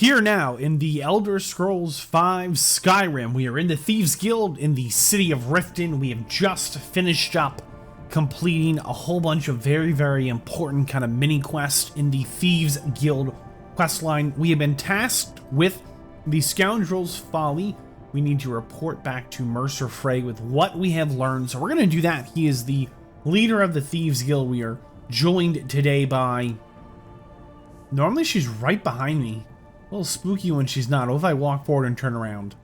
Here now in the Elder Scrolls V Skyrim, we are in the Thieves Guild in the city of Riften. We have just finished up completing a whole bunch of very important kind of mini quests in the Thieves Guild questline. We have been tasked with the Scoundrel's Folly. We need to report back to Mercer Frey with what we have learned. So we're going to do that. He is the leader of the Thieves Guild. We are joined today by... Normally she's right behind me. A little spooky when she's not. What if I walk forward and turn around?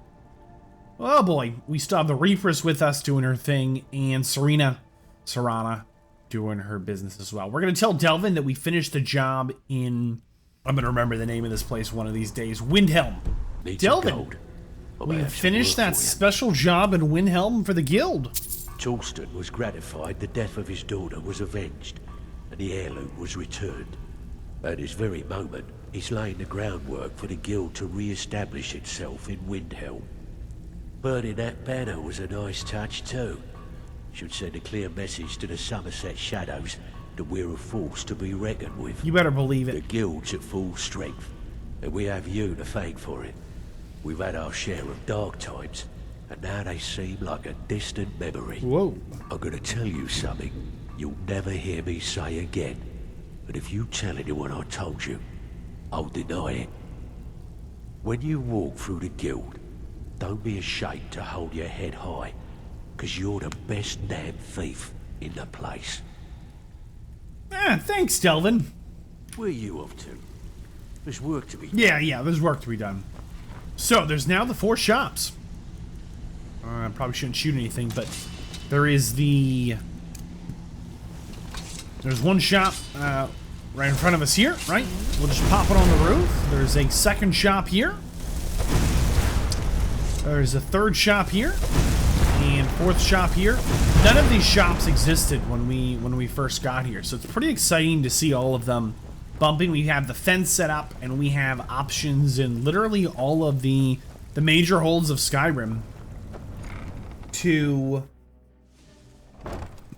Oh boy, we still have the Reaperess with us doing her thing, and Serana doing her business as well. We're going to tell Delvin that we finished the job in... I'm going to remember the name of this place one of these days. Windhelm. Delvin, we finished that special job in Windhelm for the guild. Torsten was gratified the death of his daughter was avenged, and the heirloom was returned. At this very moment, he's laying the groundwork for the guild to re-establish itself in Windhelm. Burning that banner was a nice touch too. Should send a clear message to the Somerset Shadows that we're a force to be reckoned with. You better believe it. The guild's at full strength, and we have you to thank for it. We've had our share of dark times, and now they seem like a distant memory. Whoa. I'm gonna tell you something you'll never hear me say again. But if you tell anyone I told you, I'll deny it. When you walk through the guild, don't be ashamed to hold your head high, because you're the best damn thief in the place. Thanks, Delvin. Where are you off to? There's work to be done. Yeah, there's work to be done. So, there's now the 4 shops. I probably shouldn't shoot anything, but there is the... There's one shop right in front of us here, right? We'll just pop it on the roof. There's a second shop here. There's a third shop here. And fourth shop here. None of these shops existed when we first got here, so it's pretty exciting to see all of them bumping. We have the fence set up, and we have options in literally all of the major holds of Skyrim to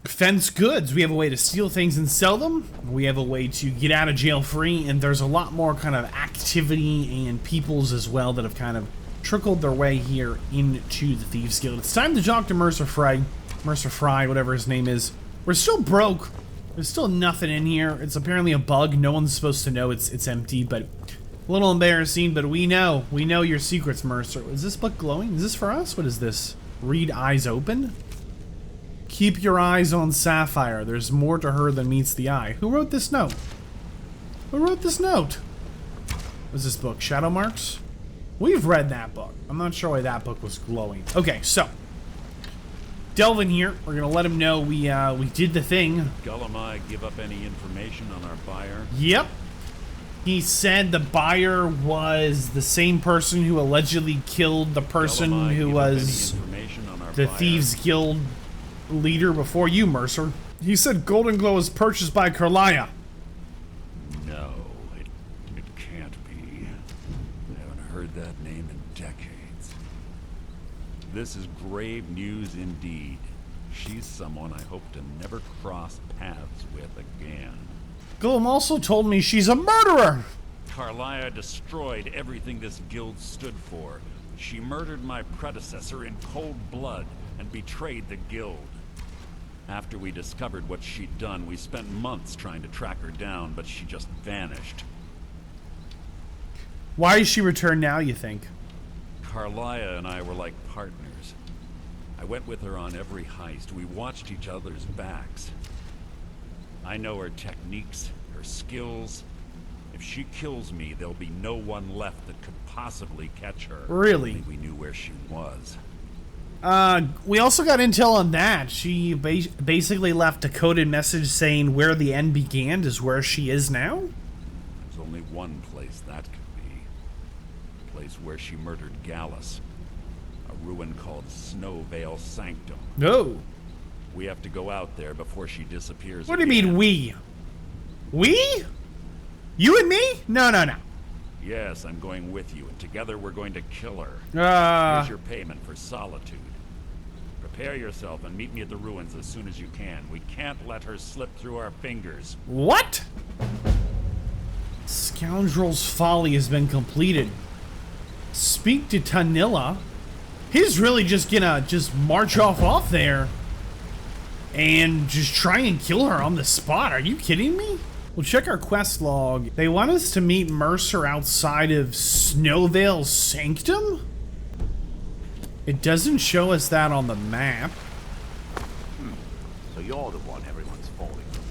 fence goods. We have a way to steal things and sell them. We have a way to get out of jail free, and there's a lot more kind of activity and peoples as well that have kind of trickled their way here into the Thieves Guild. It's time to talk to Mercer Frey, whatever his name is. We're still broke. There's still nothing in here. It's apparently a bug. No one's supposed to know it's empty, but a little embarrassing, but we know your secrets, Mercer. Is this book glowing? Is this for us? What is this? Read eyes open? Keep your eyes on Sapphire. There's more to her than meets the eye. Who wrote this note? Who wrote this note? What's this book? Shadow Marks? We've read that book. I'm not sure why that book was glowing. Okay, so Delvin here. We're gonna let him know we did the thing. Gullumai give up any information on our buyer? Yep. He said the buyer was the same person who allegedly killed the person Gullumai who give up was any information on our the buyer? Thieves Guild leader before you, Mercer. He said Golden Glow was purchased by Carlia. No, it can't be. I haven't heard that name in decades. This is grave news indeed. She's someone I hope to never cross paths with again. Gollum also told me she's a murderer. Carlia destroyed everything this guild stood for. She murdered my predecessor in cold blood and betrayed the guild. After we discovered what she'd done, we spent months trying to track her down, but she just vanished. Why is she returned now, you think? Carlia and I were like partners. I went with her on every heist. We watched each other's backs. I know her techniques, her skills. If she kills me, there'll be no one left that could possibly catch her. Really? We knew where she was. We also got intel on that. She basically left a coded message saying where the end began is where she is now? There's only one place that could be. The place where she murdered Gallus. A ruin called Snowvale Sanctum. No. We have to go out there before she disappears. What do you mean, we? We? You and me? No. Yes, I'm going with you, and together we're going to kill her. Here's your payment for solitude. Prepare yourself and meet me at the ruins as soon as you can. We can't let her slip through our fingers. What? Scoundrel's Folly has been completed. Speak to Tanilla. He's really just gonna march off there and just try and kill her on the spot. Are you kidding me? We'll check our quest log. They want us to meet Mercer outside of Snowvale's Sanctum? It doesn't show us that on the map. So you're the one everyone's falling for.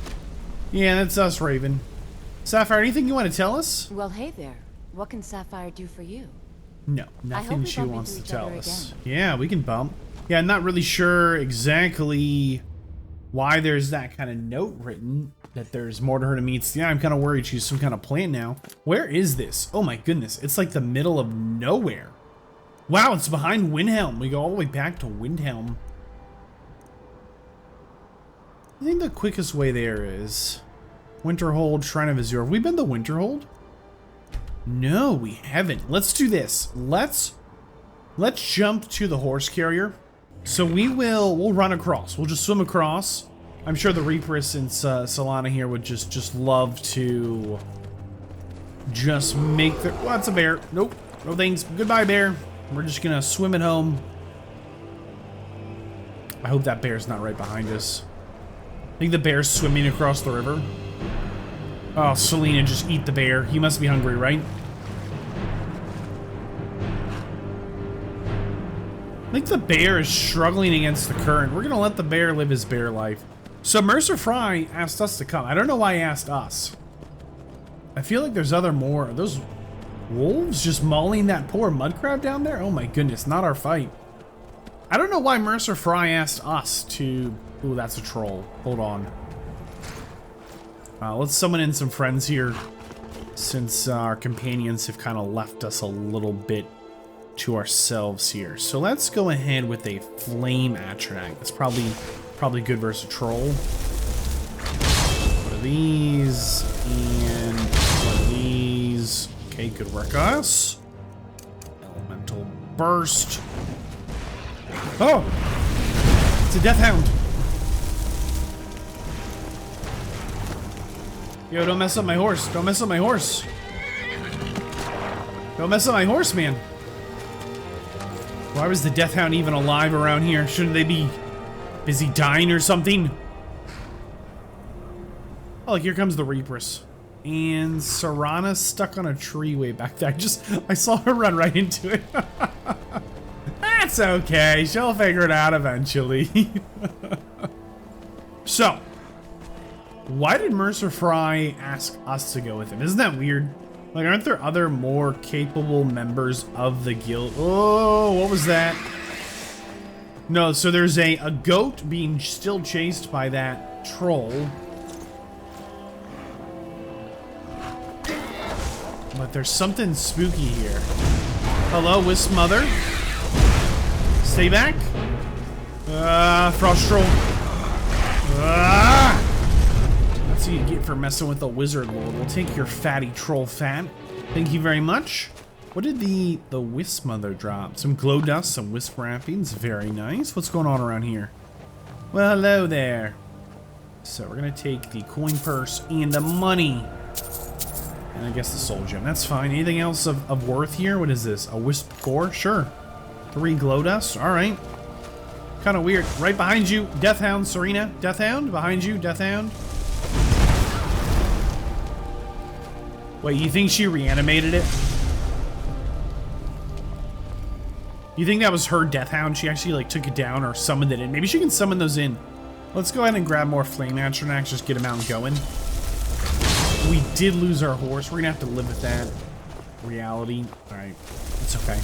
Yeah, that's us, Raven. Sapphire, anything you want to tell us? Well, hey there. What can Sapphire do for you? No, hope nothing we she bump wants to into each tell other us. again. Yeah, we can bump. Yeah, I'm not really sure exactly why there's that kind of note written, that there's more to her to meet. Yeah, I'm kind of worried she's some kind of plant now. Where is this? Oh my goodness, it's like the middle of nowhere. Wow, it's behind Windhelm. We go all the way back to Windhelm. I think the quickest way there is Winterhold, Shrine of Azure. Have we been to Winterhold? No, we haven't. Let's do this. Let's jump to the horse carrier. So we'll run across. We'll just swim across. I'm sure the Reaperess and Solana here would just love to just make the... Oh, that's a bear. Nope. No thanks. Goodbye, bear. We're just gonna swim it home. I hope that bear's not right behind us. I think the bear's swimming across the river. Oh, Selena, just eat the bear. He must be hungry, right? I think the bear is struggling against the current. We're gonna let the bear live his bear life. So Mercer Fry asked us to come. I don't know why he asked us. I feel like there's more. Are those wolves just mauling that poor mud crab down there? Oh my goodness, not our fight. I don't know why Mercer Fry asked us to... Ooh, that's a troll. Hold on. Let's summon in some friends here, since our companions have kind of left us a little bit to ourselves here. So let's go ahead with a flame atronach. That's probably good versus a troll. One of these and one of these. Okay, good work, us. Elemental burst. Oh, it's a death hound. Yo, don't mess up my horse. Don't mess up my horse. Don't mess up my horse, man. Why was the Death Hound even alive around here? Shouldn't they be busy dying or something? Oh, look, here comes the Reaperess. And Serana's stuck on a tree way back there. I saw her run right into it. That's okay. She'll figure it out eventually. So, why did Mercer Fry ask us to go with him? Isn't that weird? Like, aren't there other more capable members of the guild? Oh, what was that? No, so there's a goat being still chased by that troll. But there's something spooky here. Hello, Wisp Mother. Stay back. Frost Troll. That's what you get for messing with the Wizard Lord. We'll take your fatty troll fat. Thank you very much. What did the Wisp Mother drop? Some glow dust, some wisp wrappings. Very nice. What's going on around here? Well, hello there. So we're gonna take the coin purse and the money. And I guess the soul gem. That's fine. Anything else of worth here? What is this? A wisp core? Sure. 3 glow dust. All right. Kind of weird. Right behind you, Death Hound, Serena. Death Hound, behind you, Death Hound. Wait, you think she reanimated it? You think that was her Death Hound? She actually like took it down or summoned it in. Maybe she can summon those in. Let's go ahead and grab more flame atronachs, just get them out and going. We did lose our horse. We're gonna have to live with that reality. All right, it's okay.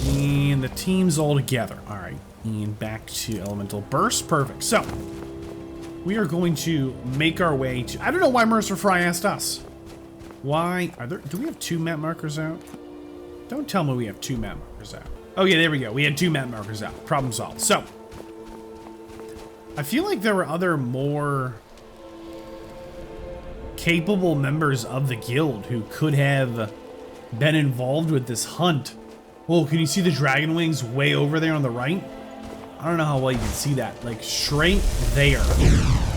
And the team's all together. All right, and back to Elemental Burst. Perfect. So we are going to make our way to... I don't know why Mercer Fry asked us. Why? Do we have 2 map markers out? Don't tell me we have 2 map markers out. Oh yeah, there we go. We had 2 map markers out. Problem solved. So I feel like there were other more capable members of the guild who could have been involved with this hunt. Oh, can you see the dragon wings way over there on the right? I don't know how well you can see that. Like, straight there.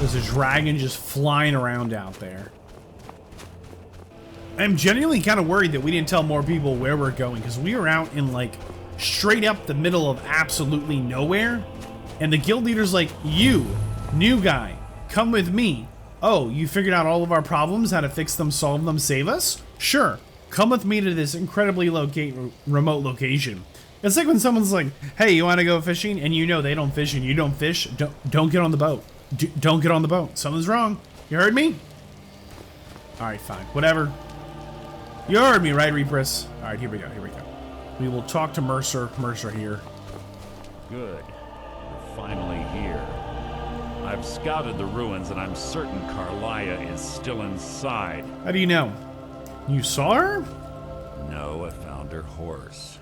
There's a dragon just flying around out there. I'm genuinely kind of worried that we didn't tell more people where we're going, because we are out in, like, straight up the middle of absolutely nowhere. And the guild leader's like, you, new guy, come with me. Oh, you figured out all of our problems, how to fix them, solve them, save us? Sure, come with me to this incredibly remote location. It's like when someone's like, hey, you want to go fishing? And you know they don't fish and you don't fish. Don't get on the boat. Don't get on the boat. Something's wrong. You heard me? All right, fine. Whatever. You heard me, right, Repress? All right, here we go. Here we go. We will talk to Mercer. Mercer here. Good. We're finally here. I've scouted the ruins and I'm certain Carlia is still inside. How do you know? You saw her? No, I found her horse.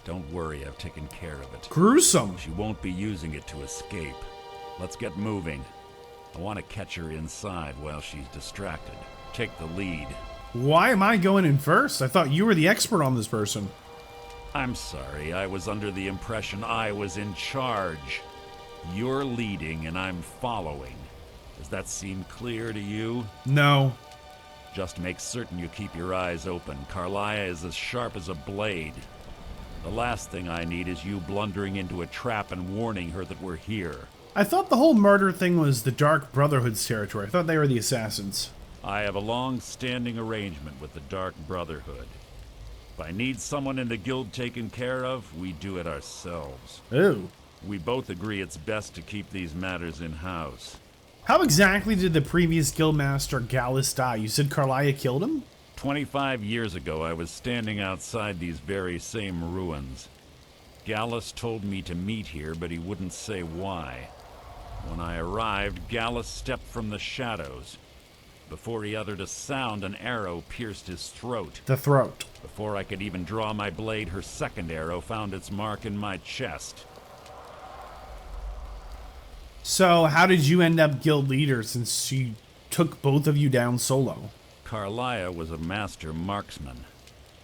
Don't worry, I've taken care of it. Gruesome. She won't be using it to escape. Let's get moving. I want to catch her inside while she's distracted. Take the lead. Why am I going in first? I thought you were the expert on this person. I'm sorry, I was under the impression I was in charge. You're leading and I'm following. Does that seem clear to you? No. Just make certain you keep your eyes open. Carlia is as sharp as a blade. The last thing I need is you blundering into a trap and warning her that we're here. I thought the whole murder thing was the Dark Brotherhood's territory. I thought they were the assassins. I have a long-standing arrangement with the Dark Brotherhood. If I need someone in the guild taken care of, we do it ourselves. Ooh. We both agree it's best to keep these matters in-house. How exactly did the previous guildmaster Gallus die? You said Carlia killed him? 25 years ago, I was standing outside these very same ruins. Gallus told me to meet here, but he wouldn't say why. When I arrived, Gallus stepped from the shadows. Before he uttered a sound, an arrow pierced his throat. The throat. Before I could even draw my blade, her second arrow found its mark in my chest. So, how did you end up guild leader since she took both of you down solo? Carlia was a master marksman,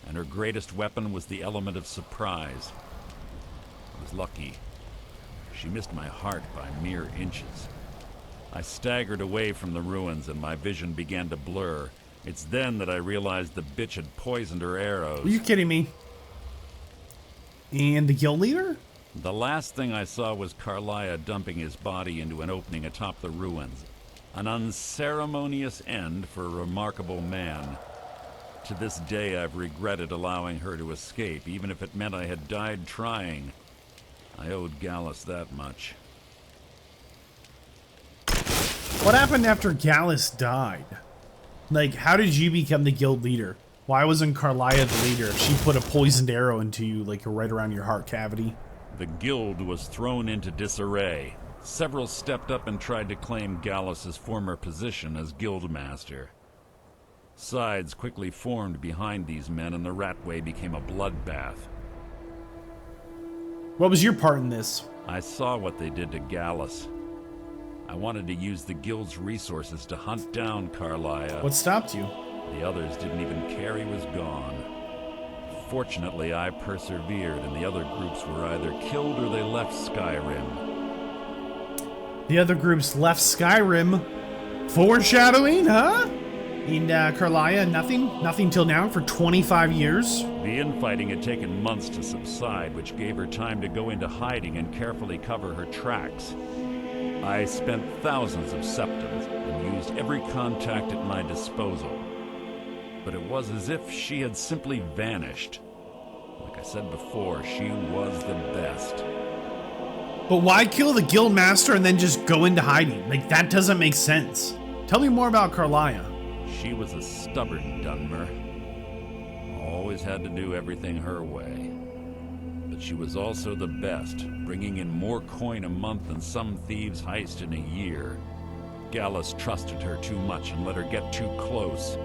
and her greatest weapon was the element of surprise. I was lucky. She missed my heart by mere inches. I staggered away from the ruins and my vision began to blur. It's then that I realized the bitch had poisoned her arrows. Are you kidding me? And the guild leader? The last thing I saw was Carlia dumping his body into an opening atop the ruins. An unceremonious end for a remarkable man. To this day, I've regretted allowing her to escape, even if it meant I had died trying. I owed Gallus that much. What happened after Gallus died? Like, how did you become the guild leader? Why wasn't Carlia the leader if she put a poisoned arrow into you, like right around your heart cavity? The guild was thrown into disarray. Several stepped up and tried to claim Gallus's former position as guildmaster. Sides quickly formed behind these men and the Ratway became a bloodbath. What was your part in this? I saw what they did to Gallus. I wanted to use the guild's resources to hunt down Carlia. What stopped you? The others didn't even care he was gone. Fortunately, I persevered, and the other groups were either killed or they left Skyrim. The other groups left Skyrim. Foreshadowing, huh? And Carlia, nothing? Nothing till now for 25 years? The infighting had taken months to subside, which gave her time to go into hiding and carefully cover her tracks. I spent thousands of septums and used every contact at my disposal. But it was as if she had simply vanished. Like I said before, she was the best. But why kill the guild master and then just go into hiding? Like, that doesn't make sense. Tell me more about Carlia. She was a stubborn Dunmer. Always had to do everything her way. But she was also the best, bringing in more coin a month than some thieves heist in a year. Gallus trusted her too much and let her get too close.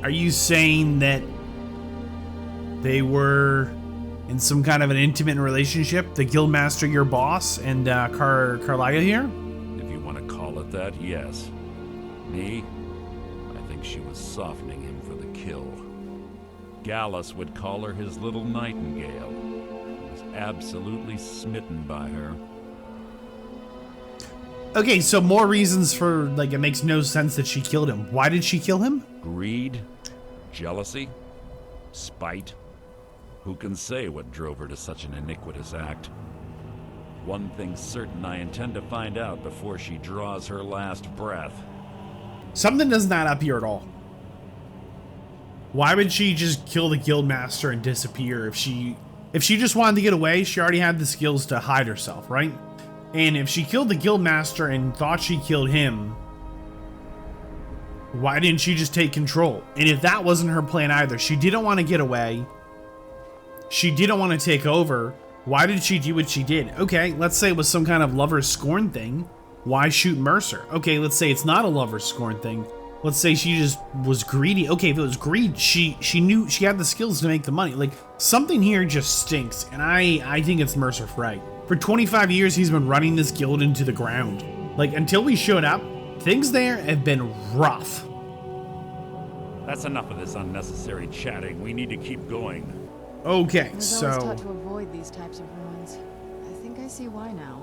Are you saying that they were in some kind of an intimate relationship? The guildmaster, your boss, and Carlia here? If you want to call it that, yes. Me? I think she was softening him for the kill. Gallus would call her his little nightingale. He was absolutely smitten by her. Okay, so more reasons for, like, it makes no sense that she killed him. Why did she kill him? Greed? Jealousy? Spite? Who can say what drove her to such an iniquitous act? One thing's certain, I intend to find out before she draws her last breath. Something doesn't add up here at all. Why would she just kill the guildmaster and disappear? If she just wanted to get away, she already had the skills to hide herself, right? And if she killed the guildmaster and thought she killed him, why didn't she just take control? And if that wasn't her plan either, she didn't want to get away, she didn't want to take over, why did she do what she did? Okay, let's say it was some kind of lover's scorn thing. Why shoot Mercer? Okay, let's say it's not a lover's scorn thing. Let's say she just was greedy. Okay, if it was greed, she knew she had the skills to make the money. Like, something here just stinks, and I think it's Mercer Frey. For 25 years, he's been running this guild into the ground. Like, until we showed up, things there have been rough. That's enough of this unnecessary chatting. We need to keep going. Okay, I was always taught to avoid these types of ruins. I think I see why now.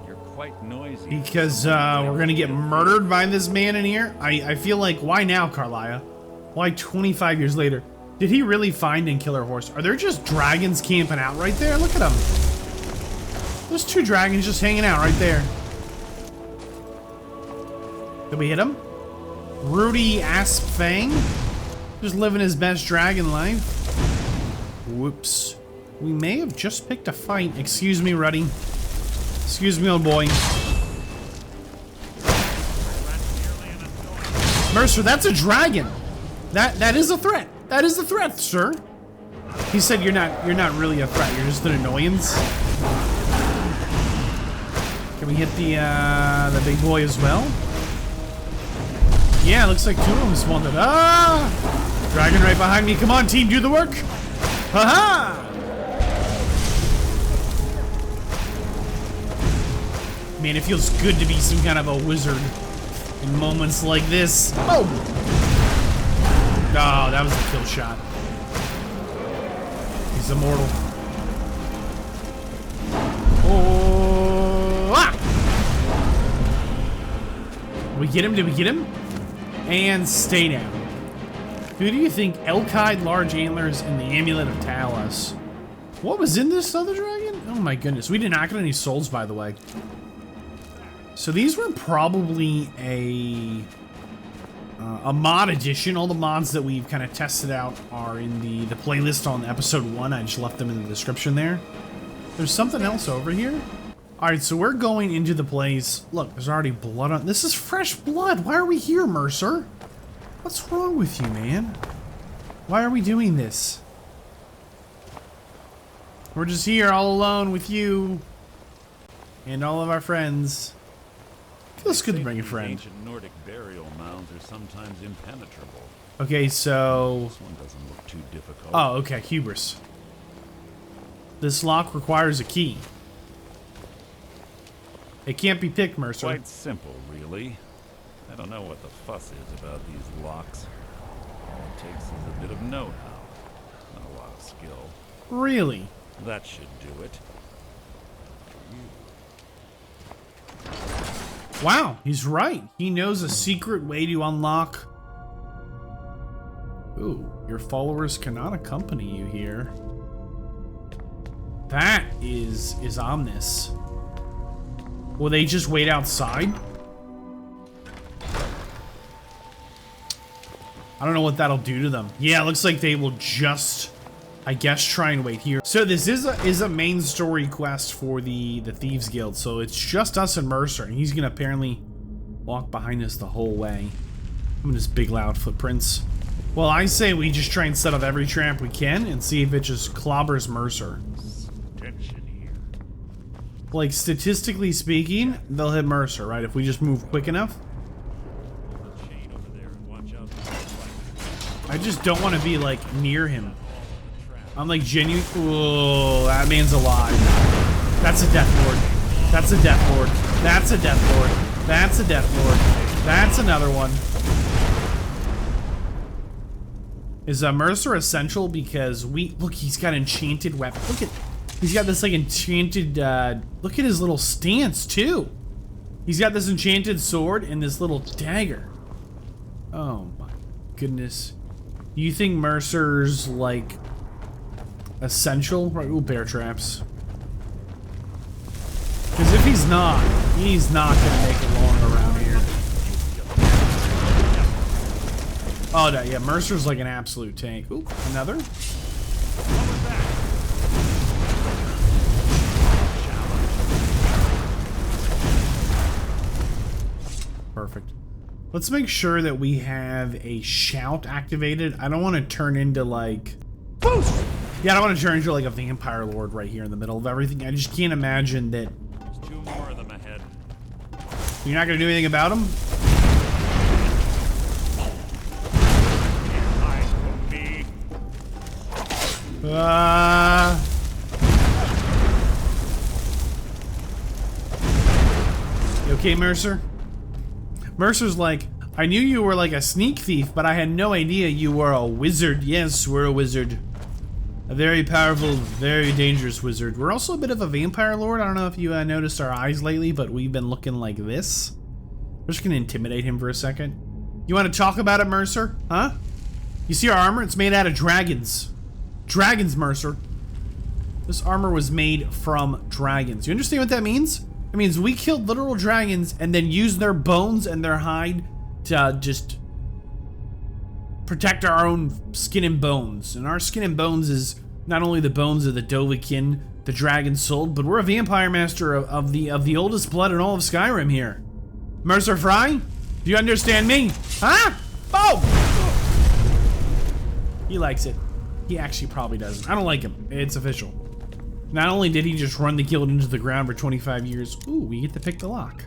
You're quite noisy. Because we're gonna get murdered by this man in here. I feel like, why now, Carlia? Why 25 years later? Did he really find and kill her horse? Are there just dragons camping out right there? Look at them. There's 2 dragons just hanging out right there. Did we hit him? Rudy Asp Fang? Just living his best dragon life. Whoops. We may have just picked a fight. Excuse me, Ruddy. Excuse me, old boy. Mercer, that's a dragon. That is a threat. That is a threat, sir. He said you're not really a threat. You're just an annoyance. Can we hit the big boy as well? Yeah, looks like 2 of them spawned. Ah! Dragon right behind me. Come on, team, do the work. Haha! Man, it feels good to be some kind of a wizard in moments like this. Oh! Oh, that was a kill shot. He's immortal. Oh! Ah! Did we get him? Did we get him? And stay down. Who do you think? Elkide, large antlers, and the amulet of Talos. What was in this other dragon? Oh my goodness. We did not get any souls, by the way. So these were probably a mod edition. All the mods that we've kind of tested out are in the playlist on episode 1. I just left them in the description there. There's something else over here. All right, so we're going into the place. Look, there's already blood on. This is fresh blood. Why are we here, Mercer? What's wrong with you, man? Why are we doing this? We're just here all alone with you and all of our friends. Feels good to bring a friend. Ancient Nordic burial mounds are sometimes impenetrable. Okay, so... This one doesn't look too difficult. Oh, okay, hubris. This lock requires a key. It can't be picked, Mercer. Quite simple, really. I don't know what the fuss is about these locks. All it takes is a bit of know-how, not a lot of skill. Really? That should do it. Wow, he's right. He knows a secret way to unlock... Ooh, your followers cannot accompany you here. That is ominous. Will they just wait outside? I don't know what that'll do to them. Yeah, it looks like they will just, I guess, try and wait here. So this is a main story quest for the Thieves Guild. So it's just us and Mercer, and he's gonna apparently walk behind us the whole way. I'm in his big loud footprints. Well, I say we just try and set up every trap we can and see if it just clobbers Mercer. Tension here. Like, statistically speaking, they'll hit Mercer, right? If we just move quick enough. Chain over there and watch out for I just don't want to be, like, near him. I'm, like, genuine. Ooh, that man's alive. That's a Death Lord. That's a Death Lord. That's a Death Lord. That's a Death Lord. That's another one. Is Mercer essential? Because look, he's got enchanted weapon. Look at, he's got this like enchanted, look at his little stance too. He's got this enchanted sword and this little dagger. Oh my goodness. You think Mercer's, like, essential? Right, ooh, bear traps. Because if he's not gonna make it long around here. Oh, no, yeah, Mercer's like an absolute tank. Ooh, another. Perfect. Let's make sure that we have a shout activated. I don't want to turn into like... Boost! Yeah, I don't want to turn into like a vampire lord right here in the middle of everything. I just can't imagine that... There's 2 more of them ahead. You're not going to do anything about them? You okay, Mercer? Mercer's like, I knew you were like a sneak thief, but I had no idea you were a wizard. Yes, we're a wizard. A very powerful, very dangerous wizard. We're also a bit of a vampire lord. I don't know if you noticed our eyes lately, but we've been looking like this. We're just gonna intimidate him for a second. You want to talk about it, Mercer? Huh? You see our armor? It's made out of dragons. Dragons, Mercer. This armor was made from dragons. You understand what that means? It means we killed literal dragons and then used their bones and their hide to just protect our own skin and bones. And our skin and bones is not only the bones of the Dovahkiin, the dragon sold, but we're a vampire master of the oldest blood in all of Skyrim here. Mercer Fry, do you understand me? Huh? Oh! He likes it. He actually probably doesn't. I don't like him. It's official. Not only did he just run the guild into the ground for 25 years, ooh, we get to pick the lock.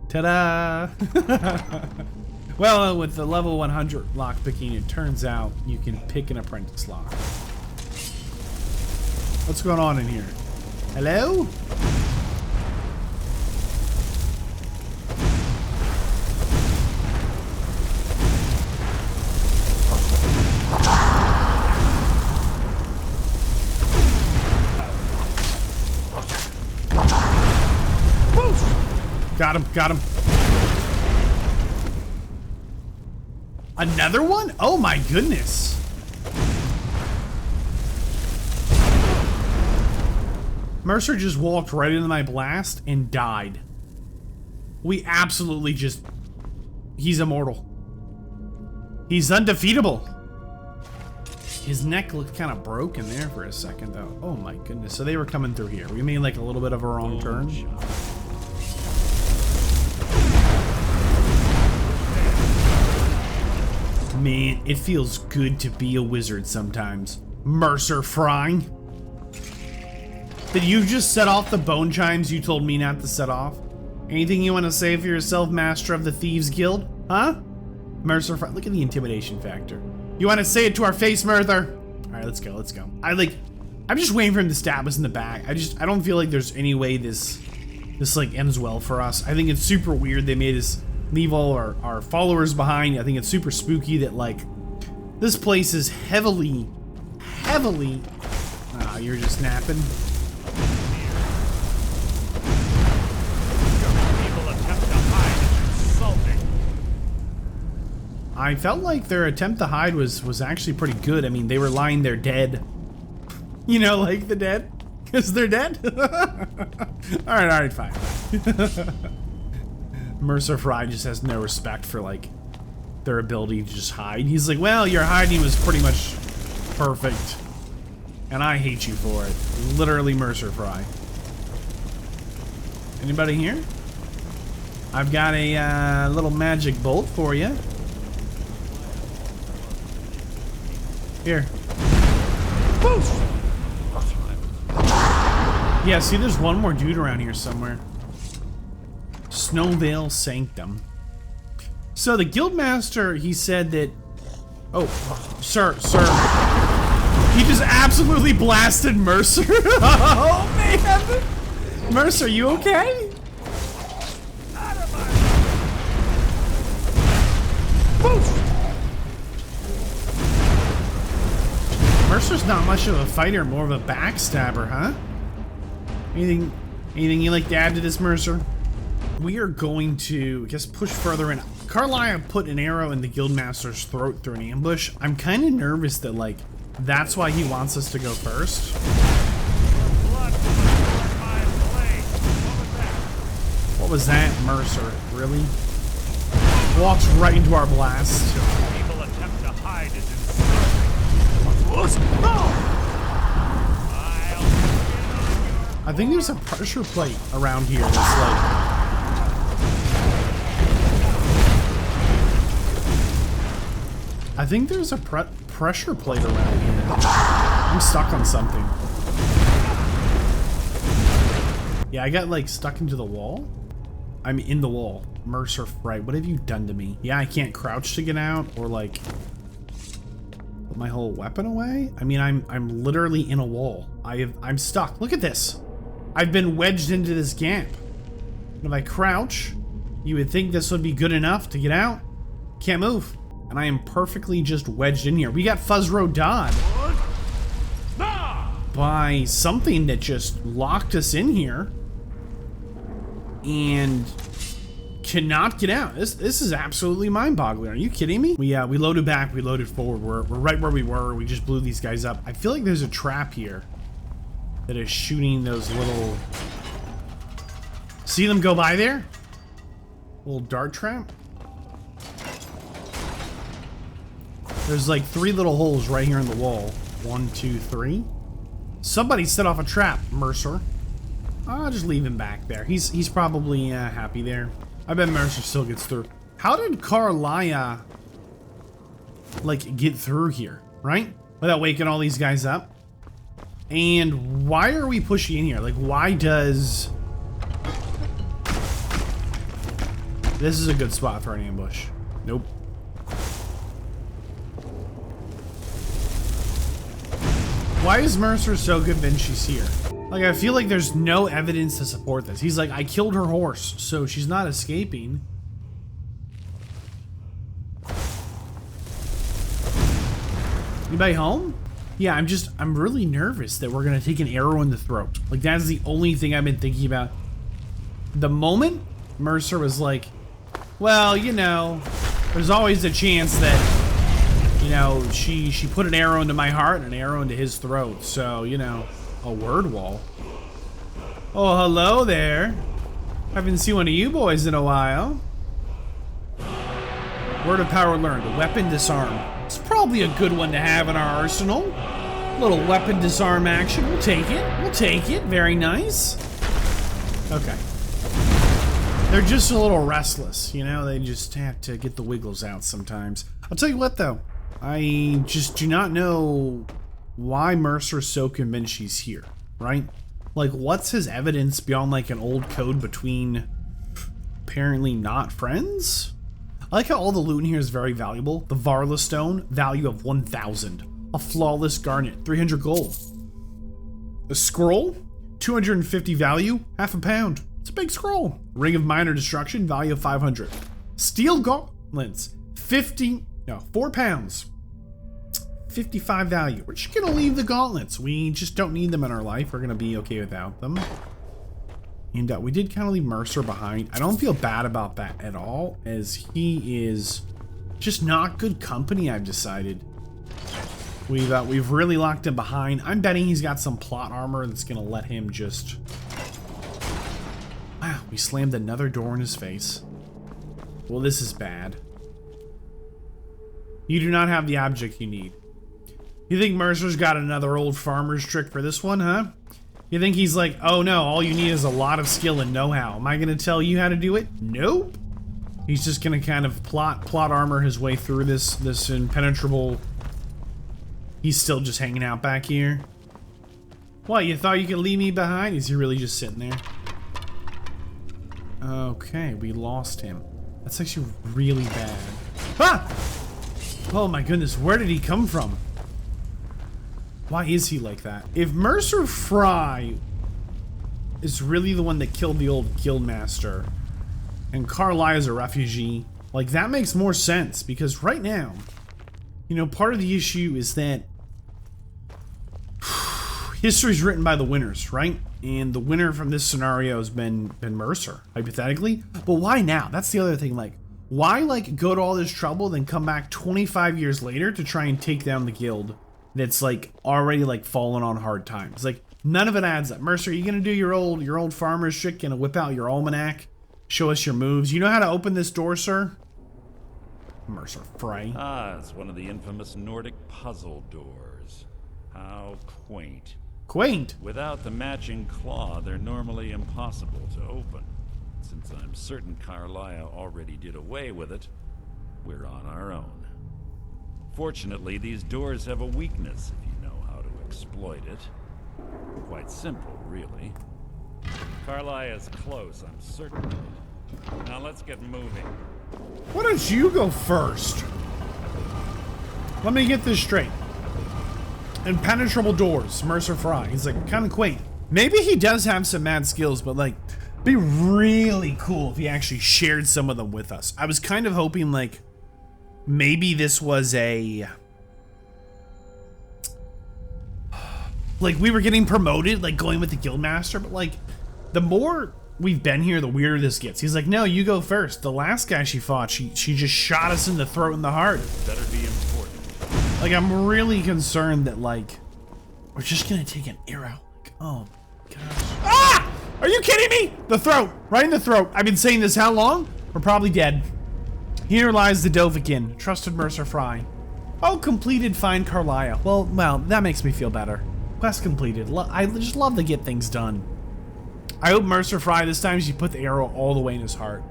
Ta-da! Well, with the level 100 lock picking, it turns out you can pick an apprentice lock. What's going on in here? Hello? Got him, got him. Another one? Oh my goodness. Mercer just walked right into my blast and died. We absolutely just... He's immortal. He's undefeatable. His neck looked kind of broken there for a second though. Oh my goodness. So they were coming through here. We made like a little bit of a wrong turn. Man, it feels good to be a wizard sometimes. Mercer Fry. Did you just set off the bone chimes you told me not to set off? Anything you want to say for yourself, Master of the Thieves Guild? Huh? Mercer Fry. Look at the intimidation factor. You want to say it to our face, Mercer? Alright, let's go, let's go. I'm just waiting for him to stab us in the back. I don't feel like there's any way this like ends well for us. I think it's super weird they made us leave all our followers behind. I think it's super spooky that, like, this place is heavily... Ah, you're just napping. I felt like their attempt to hide was actually pretty good. I mean, they were lying there dead. You know, like the dead? Because they're dead? Alright, fine. Mercer Fry just has no respect for, like, their ability to just hide. He's like, well, your hiding was pretty much perfect. And I hate you for it. Literally Mercer Fry. Anybody here? I've got a little magic bolt for you. Here. Boost! Yeah, see, there's one more dude around here somewhere. Snowvale Sanctum. So the guildmaster, he said that... Oh, sir. He just absolutely blasted Mercer. Oh, man. Mercer, you okay? Mercer's not much of a fighter, more of a backstabber, huh? Anything you like to add to this, Mercer? We are going to, I guess, push further in. Carlisle put an arrow in the Guildmaster's throat through an ambush. I'm kind of nervous that, like, that's why he wants us to go first. What was that, Mercer? Really? Walks right into our blast. People attempt to hide his I think there's a pressure plate around here that's like... I think there's a pressure plate around here. I'm stuck on something. Yeah, I got like stuck into the wall. I'm in the wall. Mercer Fright, what have you done to me? Yeah, I can't crouch to get out or like put my whole weapon away. I mean, I'm literally in a wall. I'm stuck. Look at this. I've been wedged into this gap. And if I crouch, you would think this would be good enough to get out. Can't move. And I am perfectly just wedged in here. We got Fuzzro Dodd by something that just locked us in here and cannot get out. This is absolutely mind-boggling. Are you kidding me? We loaded back, we loaded forward. We're right where we were. We just blew these guys up. I feel like there's a trap here that is shooting those little... See them go by there? Little dart trap. There's like 3 little holes right here in the wall. 1, 2, 3. Somebody set off a trap, Mercer. I'll just leave him back there. He's probably happy there. I bet Mercer still gets through. How did Carlisle like get through here, right? Without waking all these guys up? And why are we pushing in here? Like, why does... This is a good spot for an ambush. Nope. Why is Mercer so convinced she's here? Like, I feel like there's no evidence to support this. He's like, I killed her horse, so she's not escaping. Anybody home? Yeah, I'm really nervous that we're gonna take an arrow in the throat. Like, that's the only thing I've been thinking about. The moment Mercer was like, well, you know, there's always a chance that, you know, she put an arrow into my heart and an arrow into his throat. So, you know, a word wall. Oh, hello there. Haven't seen one of you boys in a while. Word of power learned. A weapon disarm. It's probably a good one to have in our arsenal. A little weapon disarm action. We'll take it. We'll take it. Very nice. Okay. They're just a little restless, you know? They just have to get the wiggles out sometimes. I'll tell you what, though. I just do not know why Mercer's so convinced she's here, right? Like, what's his evidence beyond, like, an old code between apparently not friends? I like how all the loot in here is very valuable. The Varla Stone, value of 1,000. A flawless garnet, 300 gold. A scroll, 250 value, half a pound. It's a big scroll. Ring of Minor Destruction, value of 500. Steel gauntlets, 4 pounds. 55 value. We're just gonna leave the gauntlets. We just don't need them in our life. We're gonna be okay without them. And we did kind of leave Mercer behind. I don't feel bad about that at all, as he is just not good company, I've decided. We've really locked him behind. I'm betting he's got some plot armor that's gonna let him just... Wow, we slammed another door in his face. Well, this is bad. You do not have the object you need. You think Mercer's got another old farmer's trick for this one, huh? You think he's like, oh no, all you need is a lot of skill and know-how. Am I gonna tell you how to do it? Nope. He's just gonna kind of plot armor his way through this impenetrable... He's still just hanging out back here. What, you thought you could leave me behind? Is he really just sitting there? Okay, we lost him. That's actually really bad. Ah! Oh my goodness, where did he come from? Why is he like that? If Mercer Fry is really the one that killed the old guildmaster and Carlisle is a refugee, like, that makes more sense, because right now, you know, part of the issue is that history's written by the winners, right? And the winner from this scenario has been Mercer, hypothetically. But why now? That's the other thing. Like, why like go to all this trouble, then come back 25 years later to try and take down the guild that's like already like fallen on hard times? Like, none of it adds up. Mercer, are you gonna do your old farmer's trick? Gonna whip out your almanac, show us your moves? You know how to open this door, sir? Mercer Frey. Ah, it's one of the infamous Nordic puzzle doors. How quaint. Quaint. Without the matching claw, they're normally impossible to open. Since I'm certain Carlia already did away with it, we're on our own. Fortunately, these doors have a weakness if you know how to exploit it. Quite simple, really. Carlia's close, I'm certain of it. Now let's get moving. Why don't you go first? Let me get this straight. Impenetrable doors, Mercer Frey. He's like kind of quaint. Maybe he does have some mad skills, but like, it'd be really cool if he actually shared some of them with us. I was kind of hoping like maybe this was a like we were getting promoted, like going with the guildmaster, but like the more we've been here, the weirder this gets. He's like, no, you go first. The last guy she fought, she just shot us in the throat and the heart. Better be important. Like, I'm really concerned that, like, we're just gonna take an arrow. Like, oh, gosh. Ah! Are you kidding me? The throat. Right in the throat. I've been saying this how long? We're probably dead. Here lies the Dovahkiin, trusted Mercer Frey. Oh, completed, find Carlia. Well, that makes me feel better. Quest completed. I just love to get things done. I hope Mercer Frey this time she put the arrow all the way in his heart.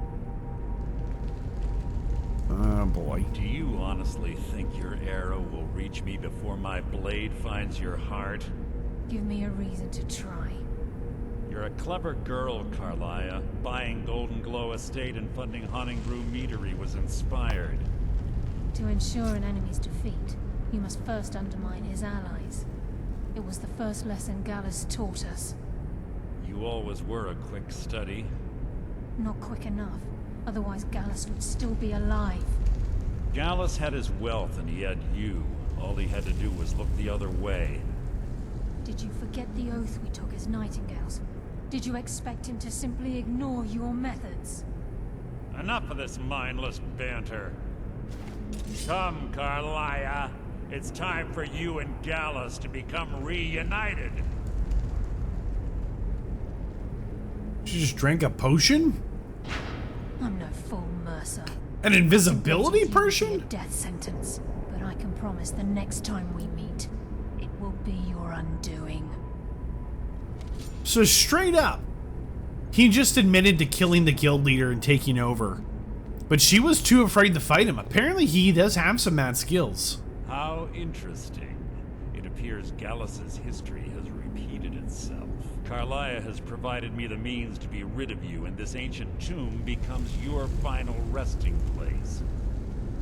Oh, boy. Do you honestly think your arrow will reach me before my blade finds your heart? Give me a reason to try. You're a clever girl, Carlia. Buying Golden Glow Estate and funding Honningbrew Meadery was inspired. To ensure an enemy's defeat, you must first undermine his allies. It was the first lesson Gallus taught us. You always were a quick study. Not quick enough. Otherwise, Gallus would still be alive. Gallus had his wealth and he had you. All he had to do was look the other way. Did you forget the oath we took as nightingales? Did you expect him to simply ignore your methods? Enough of this mindless banter. Come, Carlia. It's time for you and Gallus to become reunited. She just drank a potion? I'm no fool, Mercer. An invisibility A potion? death sentence, but I can promise the next time we meet, it will be your undoing. So straight up, he just admitted to killing the guild leader and taking over. But she was too afraid to fight him. Apparently he does have some mad skills. How interesting. It appears Gallus's history has repeated itself. Carlia has provided me the means to be rid of you, and this ancient tomb becomes your final resting place.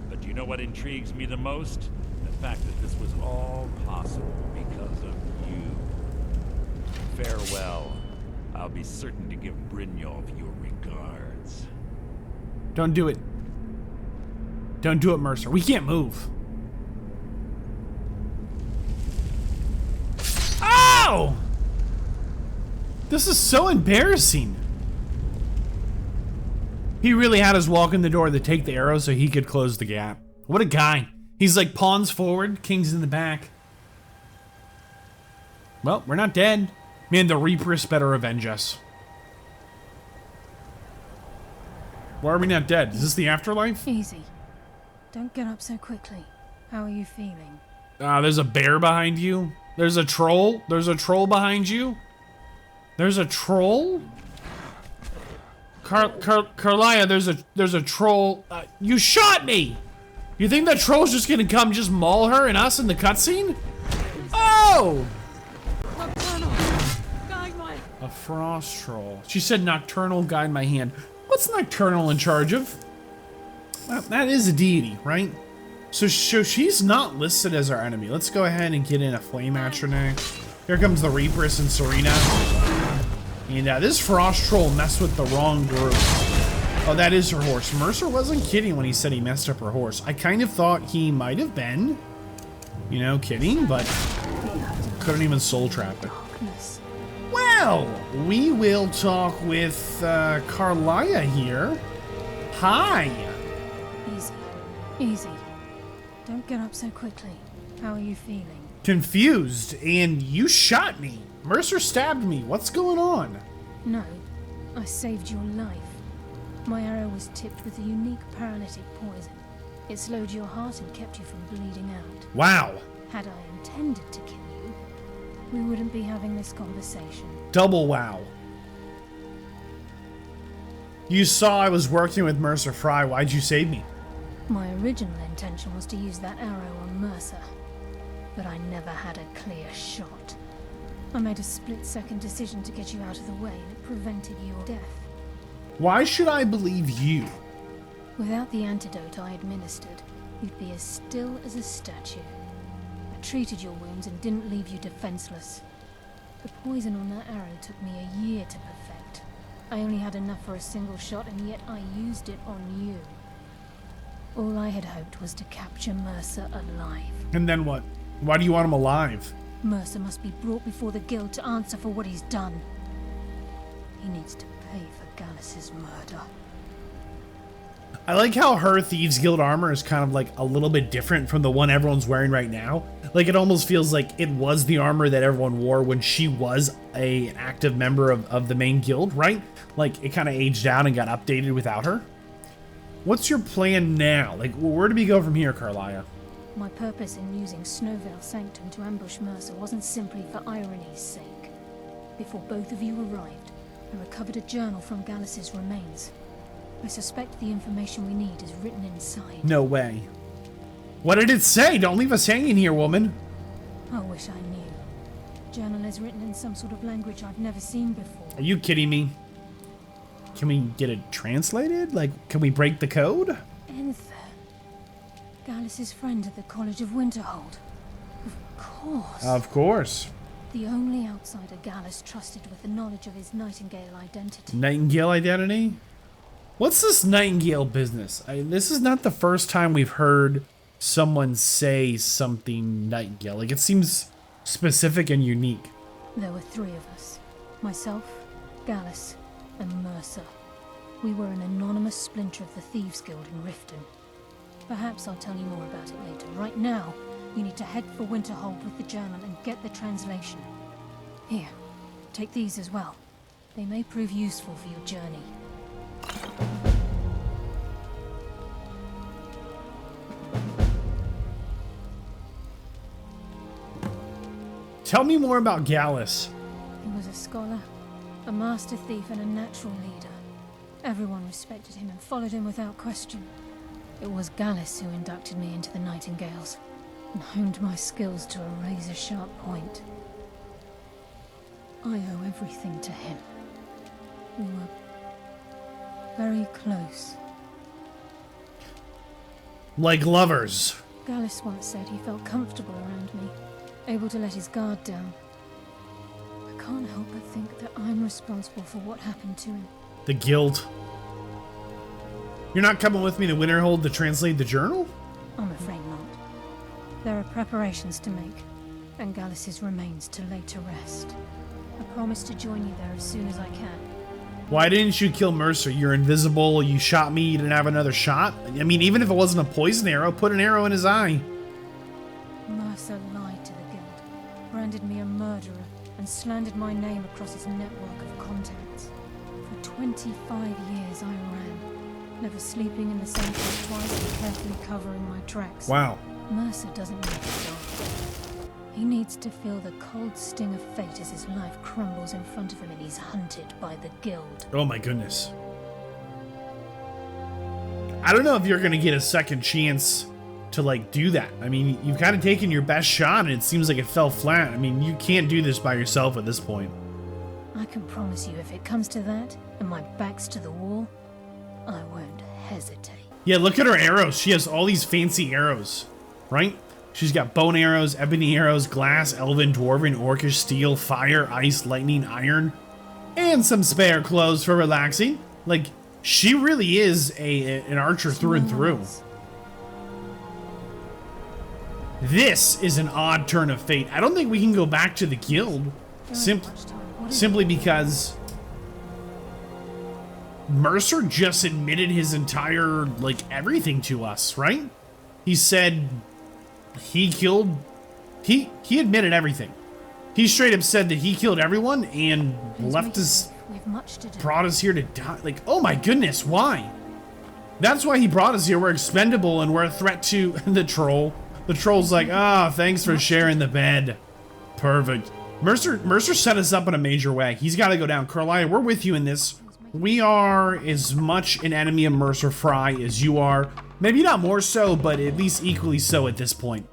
But do you know what intrigues me the most? The fact that this was all possible because of you. Farewell. I'll be certain to give Brynjolf your regards. Don't do it. Don't do it, Mercer. We can't move. Ow! This is so embarrassing. He really had us walk in the door to take the arrow so he could close the gap. What a guy. He's like pawns forward, kings in the back. Well, we're not dead. Man, the Reaperess better avenge us. Why are we not dead? Is this the afterlife? Easy. Don't get up so quickly. How are you feeling? There's a bear behind you. There's a troll. There's a troll behind you. There's a troll? Carlia, there's a troll. You shot me! You think that troll's just gonna come just maul her and us in the cutscene? Oh! A frost troll. She said nocturnal guide my hand. What's nocturnal in charge of? Well, that is a deity, right? So she's not listed as our enemy. Let's go ahead and get in a flame atronach. Here comes the Reaperess and Serena. And this frost troll messed with the wrong group. Oh, that is her horse. Mercer wasn't kidding when he said he messed up her horse. I kind of thought he might have been, you know, kidding, but couldn't even soul trap it. darkness. Well, we will talk with Carlia here. Hi. Easy. Easy. Don't get up so quickly. How are you feeling? Confused, and you shot me. Mercer stabbed me. What's going on? No, I saved your life. My arrow was tipped with a unique paralytic poison. It slowed your heart and kept you from bleeding out. Wow. Had I intended to kill you, we wouldn't be having this conversation. Double wow. You saw I was working with Mercer Fry. Why'd you save me? My original intention was to use that arrow on Mercer, but I never had a clear shot. I made a split-second decision to get you out of the way, and it prevented your death. Why should I believe you? Without the antidote I administered, you'd be as still as a statue. I treated your wounds and didn't leave you defenseless. The poison on that arrow took me a year to perfect. I only had enough for a single shot, and yet I used it on you. All I had hoped was to capture Mercer alive. And then what? Why do you want him alive? Mercer must be brought before the guild to answer for what he's done. He needs to pay for Gallus's murder. I like how her Thieves Guild armor is kind of like a little bit different from the one everyone's wearing right now. Like, it almost feels like it was the armor that everyone wore when she was an active member of the main guild, right? Like, it kind of aged out and got updated without her. What's your plan now? Like, where do we go from here, Carlia? My purpose in using Snowvale Sanctum to ambush Mercer wasn't simply for irony's sake. Before both of you arrived, I recovered a journal from Gallus's remains. I suspect the information we need is written inside. No way. What did it say? Don't leave us hanging here, woman. I wish I knew. The journal is written in some sort of language I've never seen before. Are you kidding me? Can we get it translated? Like, can we break the code? Enther. Gallus's friend at the College of Winterhold. Of course. Of course. The only outsider Gallus trusted with the knowledge of his Nightingale identity. Nightingale identity? What's this Nightingale business? This is not the first time we've heard someone say something Nightingale. Like, it seems specific and unique. There were three of us. Myself, Gallus, and Mercer. We were an anonymous splinter of the Thieves Guild in Riften. Perhaps I'll tell you more about it later. Right now, you need to head for Winterhold with the journal and get the translation. Here, take these as well. They may prove useful for your journey. Tell me more about Gallus. He was a scholar, a master thief, and a natural leader. Everyone respected him and followed him without question. It was Gallus who inducted me into the Nightingales and honed my skills to a razor-sharp point. I owe everything to him. We were very close. Like lovers. Gallus once said he felt comfortable around me, able to let his guard down. I can't help but think that I'm responsible for what happened to him. The guild. You're not coming with me to Winterhold to translate the journal? I'm afraid not. There are preparations to make, and Gallus's remains to lay to rest. I promise to join you there as soon as I can. Why didn't you kill Mercer? You're invisible, you shot me, you didn't have another shot? I mean, even if it wasn't a poison arrow, put an arrow in his eye. Mercer lied to the guild, branded me a murderer, and slandered my name across his network of contacts. For 25 years I ran, never sleeping in the same place twice and carefully covering my tracks. Wow. Mercer doesn't need to die. He needs to feel the cold sting of fate as his life crumbles in front of him and he's hunted by the guild. Oh my goodness. I don't know if you're gonna get a second chance to like do that. I mean, you've kind of taken your best shot and it seems like it fell flat. I mean, you can't do this by yourself at this point. I can promise you if it comes to that and my back's to the wall, I won't hesitate. Yeah, look at her arrows. She has all these fancy arrows, right? She's got bone arrows, ebony arrows, glass, elven, dwarven, orcish, steel, fire, ice, lightning, iron, and some spare clothes for relaxing. Like, she really is an archer through and through. This is an odd turn of fate. I don't think we can go back to the guild. Simply because Mercer just admitted his entire, like, everything to us, right? He said he killed, he admitted everything. He straight up said that he killed everyone and left us, brought us here to die. Like, oh my goodness, why? That's why he brought us here. We're expendable and we're a threat to the troll. The troll's like, ah, thanks for sharing the bed. Perfect. Mercer set us up in a major way. He's got to go down. Carlia, we're with you in this. We are as much an enemy of Mercer Fry as you are. Maybe not more so, but at least equally so at this point.